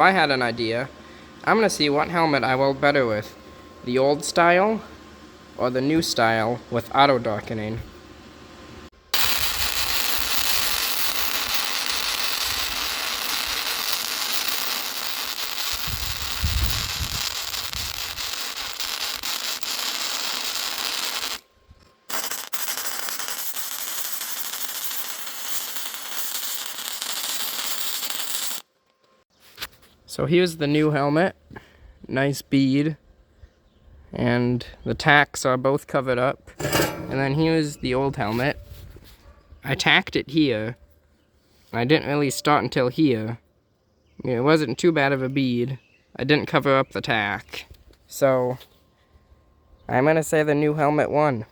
I had an idea. I'm gonna see what helmet I weld better with. The old style or the new style with auto darkening. So here's the new helmet. Nice bead. And the tacks are both covered up. And then here's the old helmet. I tacked it here. I didn't really start until here. I mean, it wasn't too bad of a bead. I didn't cover up the tack. So I'm gonna say the new helmet won.